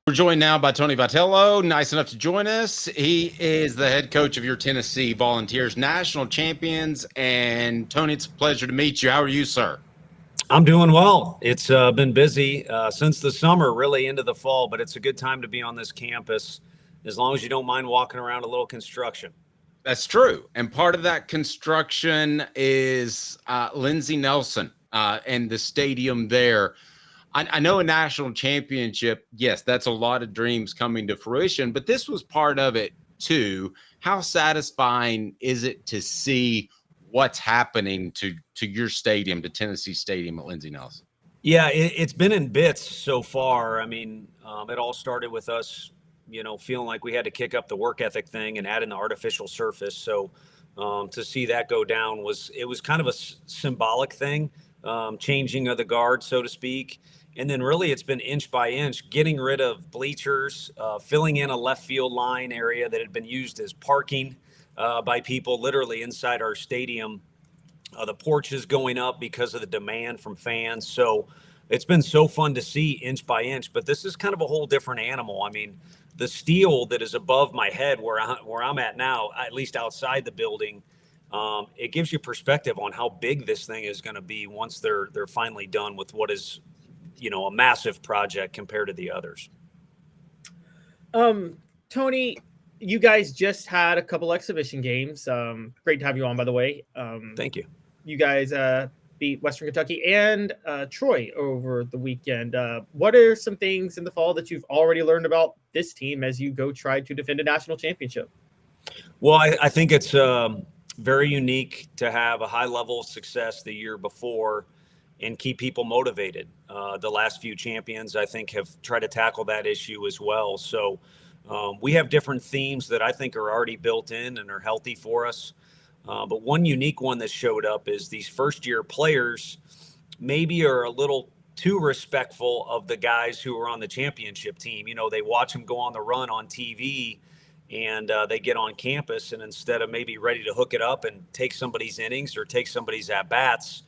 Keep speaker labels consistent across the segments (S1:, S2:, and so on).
S1: We're joined now by Tony Vitello, nice enough to join us. He is the head coach of your Tennessee Volunteers, national champions. And Tony, it's a pleasure to meet you. How are you, sir?
S2: I'm doing well. It's been busy since the summer, really into the fall, but it's a good time to be on this campus as long as you don't mind walking around a little construction.
S1: That's true. And part of that construction is Lindsey Nelson and the stadium there. I know a national championship, yes, that's a lot of dreams coming to fruition, but this was part of it too. How satisfying is it to see what's happening to your stadium, to Tennessee Stadium at Lindsey Nelson?
S2: Yeah, it's been in bits so far. I mean, it all started with us, feeling like we had to kick up the work ethic thing and add in the artificial surface. So to see that go down was kind of a symbolic thing, changing of the guard, so to speak. And then really it's been inch by inch, getting rid of bleachers, filling in a left field line area that had been used as parking by people literally inside our stadium. The porches going up because of the demand from fans. So it's been so fun to see inch by inch, but this is kind of a whole different animal. I mean, the steel that is above my head where I'm at now, at least outside the building, it gives you perspective on how big this thing is going to be once they're finally done with what is a massive project compared to the others.
S3: Tony, you guys just had a couple exhibition games. Great to have you on, by the way.
S2: Thank you.
S3: You guys beat Western Kentucky and Troy over the weekend. What are some things in the fall that you've already learned about this team as you go try to defend a national championship?
S2: Well, I think it's very unique to have a high level of success the year before and keep people motivated. The last few champions, I think, have tried to tackle that issue as well. So we have different themes that I think are already built in and are healthy for us. But one unique one that showed up is these first-year players maybe are a little too respectful of the guys who are on the championship team. They watch them go on the run on TV, and they get on campus, and instead of maybe ready to hook it up and take somebody's innings or take somebody's at-bats,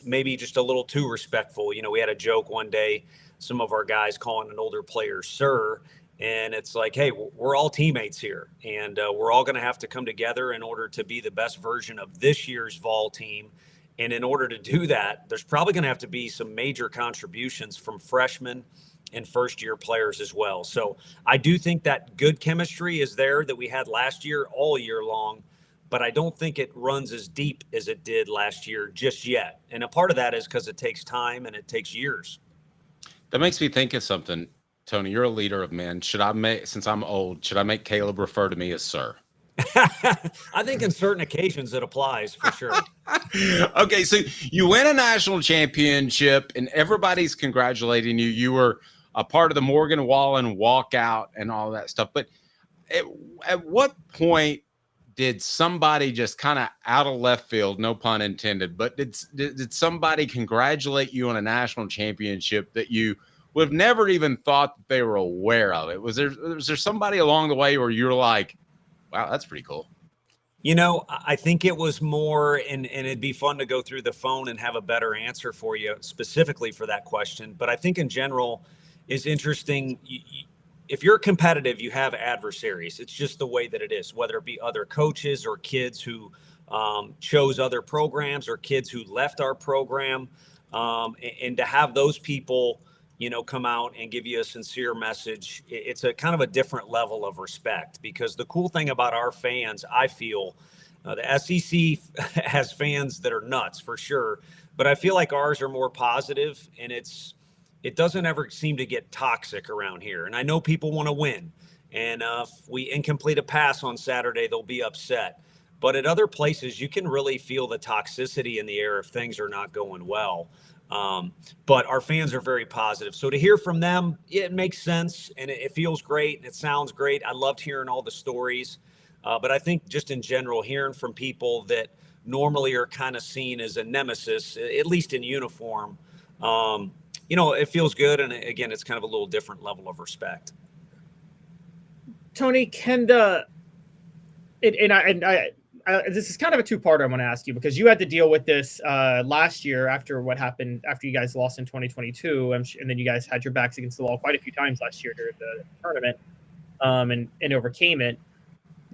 S2: maybe just a little too respectful. We had a joke one day, some of our guys calling an older player sir, and it's like, hey, we're all teammates here, and we're all going to have to come together in order to be the best version of this year's Vol team. And in order to do that, there's probably going to have to be some major contributions from freshmen and first-year players as well. So I do think that good chemistry is there that we had last year all year long, but I don't think it runs as deep as it did last year just yet. And a part of that is because it takes time and it takes years.
S1: That makes me think of something. Tony, you're a leader of men. Since I'm old, should I make Caleb refer to me as sir?
S2: I think in certain occasions it applies for sure.
S1: Okay, so you win a national championship and everybody's congratulating you. You were a part of the Morgan Wallen walkout and all that stuff. But at what point did somebody just kind of out of left field, no pun intended, but did somebody congratulate you on a national championship that you would have never even thought that they were aware of it? Was there somebody along the way where you're like, wow, that's pretty cool?
S2: I think it was more, and it'd be fun to go through the phone and have a better answer for you specifically for that question. But I think in general is interesting. If you're competitive, you have adversaries. It's just the way that it is, whether it be other coaches or kids who chose other programs or kids who left our program. And to have those people, come out and give you a sincere message, it's a kind of a different level of respect, because the cool thing about our fans, I feel, the SEC has fans that are nuts for sure, but I feel like ours are more positive, and it doesn't ever seem to get toxic around here. And I know people want to win, and if we incomplete a pass on Saturday, they'll be upset. But at other places, you can really feel the toxicity in the air if things are not going well. But our fans are very positive. So to hear from them, it makes sense, and it feels great, and it sounds great. I loved hearing all the stories. But I think just in general, hearing from people that normally are kind of seen as a nemesis, at least in uniform, it feels good. And again, it's kind of a little different level of respect.
S3: Tony, can this is kind of a two-parter I'm going to ask you, because you had to deal with this last year after what happened after you guys lost in 2022, and then you guys had your backs against the wall quite a few times last year during the tournament, and overcame it.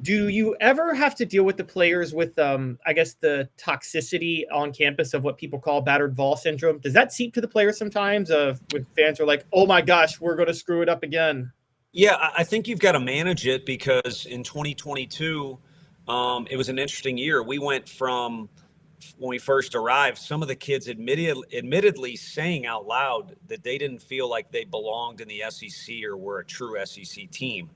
S3: Do you ever have to deal with the players with, I guess, the toxicity on campus of what people call battered Vol syndrome? Does that seep to the players sometimes when fans are like, oh my gosh, we're going to screw it up again?
S2: Yeah, I think you've got to manage it, because in 2022, it was an interesting year. We went from, when we first arrived, some of the kids admittedly saying out loud that they didn't feel like they belonged in the SEC or were a true SEC team.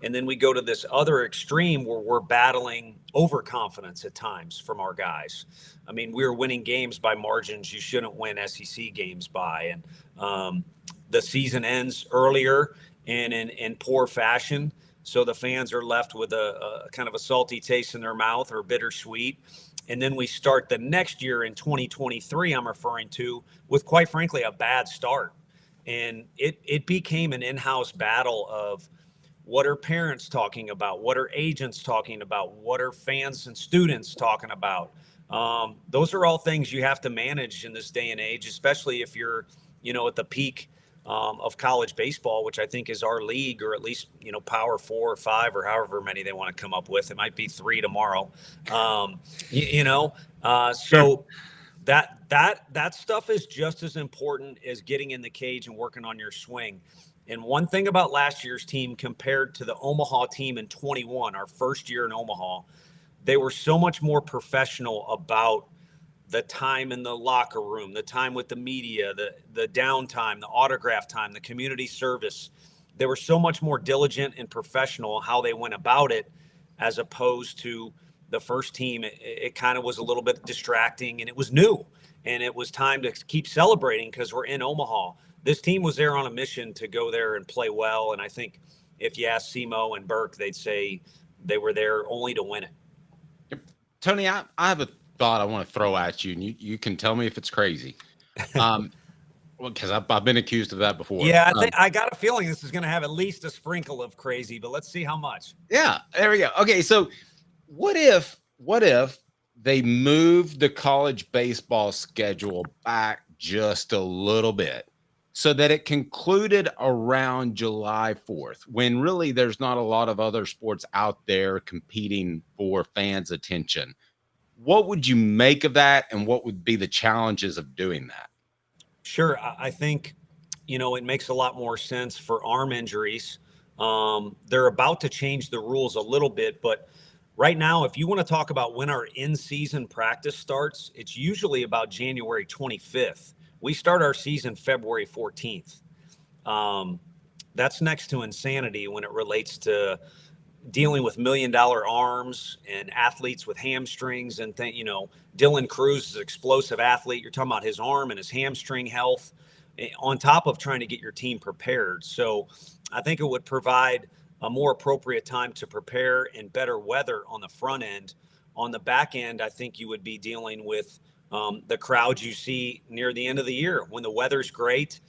S2: And then we go to this other extreme where we're battling overconfidence at times from our guys. I mean, we were winning games by margins you shouldn't win SEC games by. And the season ends earlier and in poor fashion. So the fans are left with a kind of a salty taste in their mouth, or bittersweet. And then we start the next year in 2023, I'm referring to, with, quite frankly, a bad start. And it became an in-house battle of, what are parents talking about? What are agents talking about? What are fans and students talking about? Those are all things you have to manage in this day and age, especially if you're, at the peak of college baseball, which I think is our league, or at least, Power 4 or 5 or however many they want to come up with. It might be 3 tomorrow. So that stuff is just as important as getting in the cage and working on your swing. And one thing about last year's team compared to the Omaha team in 21, our first year in Omaha, they were so much more professional about the time in the locker room, the time with the media, the downtime, the autograph time, the community service. They were so much more diligent and professional how they went about it, as opposed to the first team. It kind of was a little bit distracting, and it was new, and it was time to keep celebrating because we're in Omaha. This team was there on a mission to go there and play well. And I think if you ask Simo and Burke, they'd say they were there only to win it.
S1: Tony, I have a thought I want to throw at you, and you can tell me if it's crazy. Well, because I've been accused of that before.
S2: Yeah, I got a feeling this is going to have at least a sprinkle of crazy, but let's see how much.
S1: Yeah, there we go. Okay, so what if they moved the college baseball schedule back just a little bit, so that it concluded around July 4th, when really there's not a lot of other sports out there competing for fans' attention? What would you make of that, and what would be the challenges of doing that?
S2: Sure. I think, it makes a lot more sense for arm injuries. They're about to change the rules a little bit, but right now, if you want to talk about when our in-season practice starts, it's usually about January 25th. We start our season February 14th. That's next to insanity when it relates to dealing with $1 million arms and athletes with hamstrings and Dylan Cruz is an explosive athlete. You're talking about his arm and his hamstring health on top of trying to get your team prepared. So I think it would provide a more appropriate time to prepare and better weather on the front end. On the back end, I think you would be dealing with the crowds you see near the end of the year when the weather's great,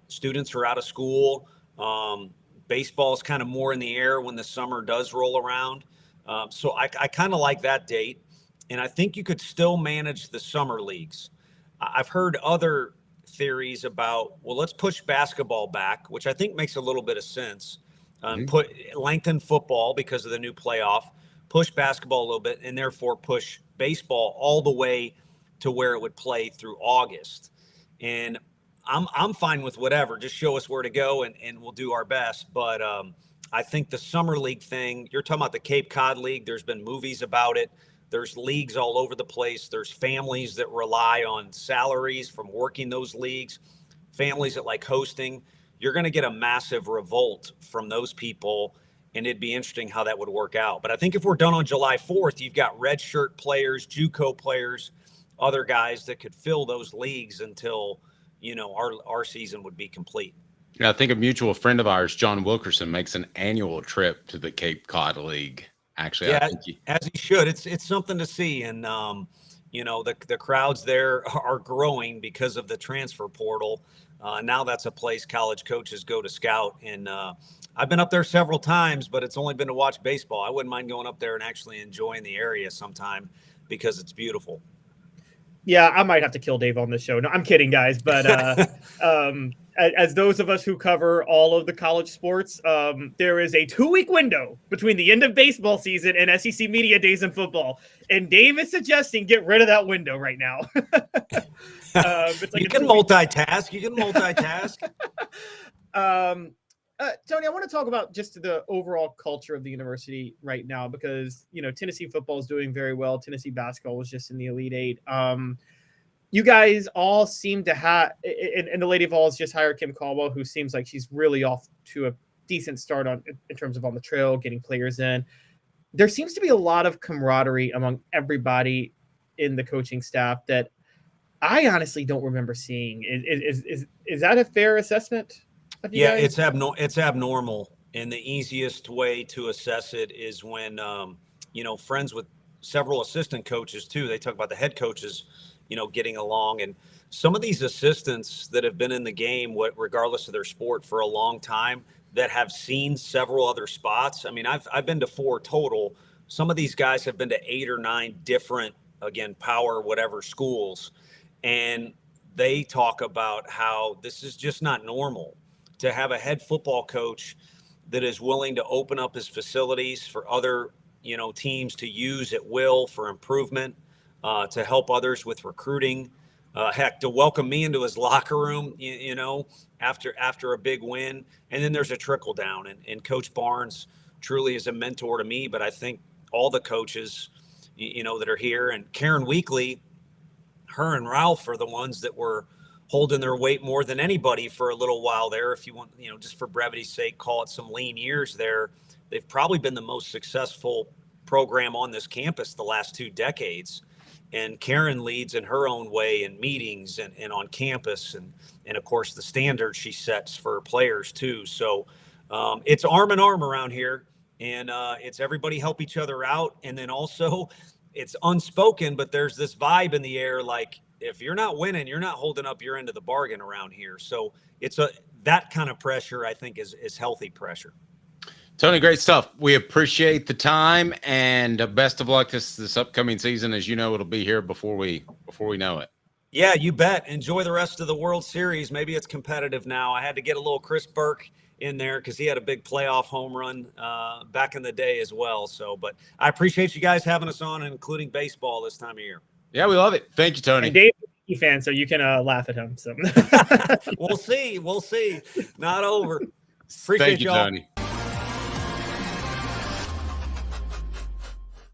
S2: students are out of school, baseball's kind of more in the air when the summer does roll around. So I kind of like that date. And I think you could still manage the summer leagues. I've heard other theories about, well, let's push basketball back, which I think makes a little bit of sense. Lengthen football because of the new playoff, push basketball a little bit, and therefore push baseball all the way to where it would play through August. And I'm fine with whatever. Just show us where to go, and we'll do our best. But I think the summer league thing, you're talking about the Cape Cod League. There's been movies about it. There's leagues all over the place. There's families that rely on salaries from working those leagues, families that like hosting. You're going to get a massive revolt from those people, and it'd be interesting how that would work out. But I think if we're done on July 4th, you've got redshirt players, JUCO players, other guys that could fill those leagues until, our season would be complete.
S1: Yeah, I think a mutual friend of ours, John Wilkerson, makes an annual trip to the Cape Cod League. Actually,
S2: yeah,
S1: I think
S2: as he should. It's something to see. And, the crowds there are growing because of the transfer portal. Now that's a place college coaches go to scout. And I've been up there several times, but it's only been to watch baseball. I wouldn't mind going up there and actually enjoying the area sometime because it's beautiful.
S3: Yeah, I might have to kill Dave on this show. No, I'm kidding, guys. But as those of us who cover all of the college sports, there is a 2-week window between the end of baseball season and SEC media days in football. And Dave is suggesting get rid of that window right now. It's like
S2: you can multitask. You can multitask.
S3: Tony, I want to talk about just the overall culture of the university right now because, Tennessee football is doing very well. Tennessee basketball was just in the Elite Eight. You guys all seem to have, and the Lady Vols just hired Kim Caldwell, who seems like she's really off to a decent start in terms of on the trail, getting players in. There seems to be a lot of camaraderie among everybody in the coaching staff that I honestly don't remember seeing. Is that a fair assessment?
S2: Yeah, it's abnormal. And the easiest way to assess it is when, friends with several assistant coaches too, they talk about the head coaches, getting along. And some of these assistants that have been in the game, regardless of their sport for a long time, that have seen several other spots. I mean, I've been to 4 total. Some of these guys have been to 8 or 9 different, again, power, whatever schools. And they talk about how this is just not normal to have a head football coach that is willing to open up his facilities for other, teams to use at will for improvement, to help others with recruiting, heck, to welcome me into his locker room, after a big win. And then there's a trickle down, and Coach Barnes truly is a mentor to me, but I think all the coaches, that are here, and Karen Weekly, her and Ralph are the ones that were holding their weight more than anybody for a little while there. If you want, just for brevity's sake, call it some lean years there. They've probably been the most successful program on this campus the last 2 decades. And Karen leads in her own way in meetings and on campus. And of course, the standards she sets for players too. So it's arm in arm around here, and it's everybody help each other out. And then also it's unspoken, but there's this vibe in the air, like, if you're not winning, you're not holding up your end of the bargain around here. So it's that kind of pressure, I think, is healthy pressure.
S1: Tony, great stuff. We appreciate the time, and best of luck this upcoming season. As you know, it'll be here before we know it.
S2: Yeah, you bet. Enjoy the rest of the World Series. Maybe it's competitive now. I had to get a little Chris Burke in there because he had a big playoff home run back in the day as well. So, but I appreciate you guys having us on, including baseball this time of year.
S1: Yeah, we love it. Thank you, Tony.
S3: And Dave's a fan, so you can laugh at him. So
S2: We'll see. Not over. Appreciate
S1: Thank you,
S2: y'all.
S1: Tony.